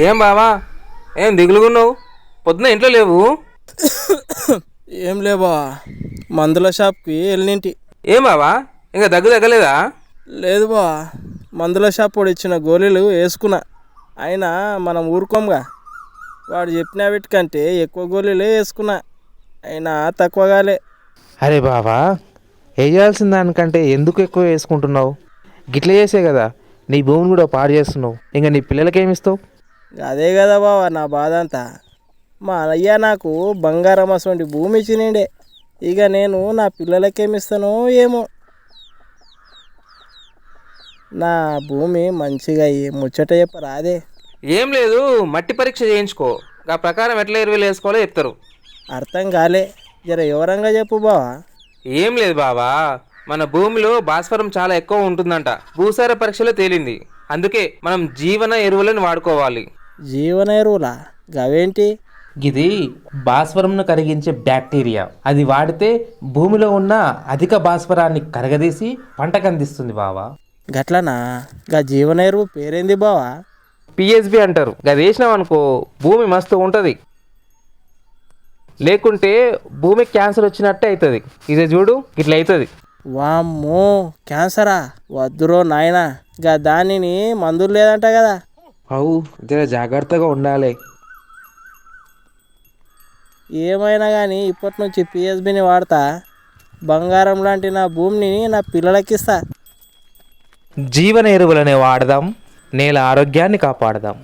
ఏం బావా, ఏం దిగులుగున్నావు? పొద్దున ఇంట్లో లేవు? ఏం లేవా, మందుల షాప్కి వెళ్ళింటి. ఏం బావా, ఇంకా దగ్గు తగ్గలేదా? లేదు బా, మందుల షాప్ వాడు ఇచ్చిన గోళీలు వేసుకున్నా. అయినా మనం ఊరుకోంగా, వాడు చెప్పిన వీటికంటే ఎక్కువ గోళీలే వేసుకున్నా, అయినా తక్కువగాలే. అరే బావా, వేయాల్సిన దానికంటే ఎందుకు ఎక్కువ వేసుకుంటున్నావు? గిట్ల చేసే కదా నీ భూమిని కూడా పాడు చేస్తున్నావు. ఇంకా నీ పిల్లలకేమిస్తావు? అదే కదా బావా నా బాధ అంతా. మా అయ్య నాకు బంగారం అసలు భూమి ఇచ్చినండే. ఇక నేను నా పిల్లలకేమిస్తానో ఏమో. నా భూమి మంచిగా ముచ్చట చెప్పరా అదే. ఏం లేదు, మట్టి పరీక్ష చేయించుకో, ఆ ప్రకారం ఎట్లా ఎరువులు వేసుకోవాలో చెప్తారు. అర్థం కాలే, జర వివరంగా చెప్పు బావా. ఏం లేదు బావా, మన భూమిలో భాస్వరం చాలా ఎక్కువ ఉంటుందంట, భూసార పరీక్షలో తేలింది. అందుకే మనం జీవన ఎరువులను వాడుకోవాలి. జీవన ఎరువులా? గవేంటి? ఇది భాస్వరంను కరిగించే బ్యాక్టీరియా. అది వాడితే భూమిలో ఉన్న అధిక భాస్వరాన్ని కరగదీసి పంటకు అందిస్తుంది బావా. గట్లనా? గా జీవన ఎరువు పేరేంది బావా? పిహెచ్బి అంటారు. అది వేసినాం అనుకో భూమి మస్తు ఉంటుంది, లేకుంటే భూమి క్యాన్సర్ వచ్చినట్టే అవుతుంది. ఇదే చూడు ఇట్లా అవుతుంది. వామ్మో, క్యాన్సరా? వద్దురో నాయనా, గా దానిని మందులు లేదంట కదా. అవు, జర జాగ్రత్తగా ఉండాలి. ఏమైనా కానీ ఇప్పటి నుంచి పిఎస్బిని వాడతా. బంగారం లాంటి నా భూమిని నా పిల్లలకిస్తా. జీవన ఎరువులనే వాడదాం, నేల ఆరోగ్యాన్ని కాపాడదాం.